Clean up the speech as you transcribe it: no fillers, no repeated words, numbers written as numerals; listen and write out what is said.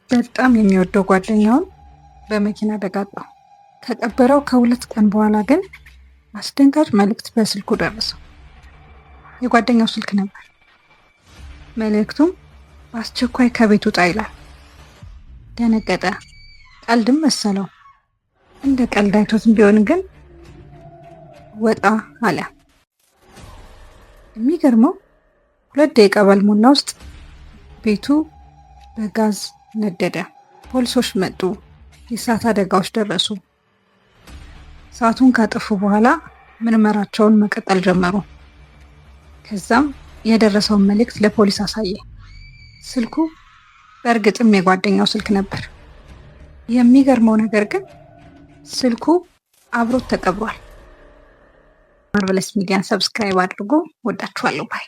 በጣም የሚወደው ጓደኛውን በመኪና አደጋ አጣው። ከቀበረው ከ2 ቀን በኋላ ግን አስደንጋጭ መልእክት በስልኩ ደረሰው። የጓደኛው ስልክ ነበር። መልእክቱም በአስቸኳይ ከቤት ውጣ ይላል። ደነገጠ። ቀልድም መሰለው። እንደ ቀልድ አይቶትም ቢሆን ግን ወጣ አለ። የሚገርመው 2 ደቂቃ ባልሞላ ውስጥ ቤቱ በጋዝ ነደደ። ፖሊሶች መጡ። የእሳት አደጋዎች ደረሱ። እሳቱን ካጠፉ በኋላ ምርመራቸውን መቀጠል ጀመሩ። ከዛም የደረሰውን መልእክት ለፖሊስ አሳየ። ስልኩ በእርግጥም የጓደኛው ስልክ ነበር። የሚገርመው ነገር ግን ስልኩ አብሮት ተቀብሯል። ማርቨለስ ሚዲያን ሰብስክራይብ አድርጎ ወዳችኋለሁ ባይ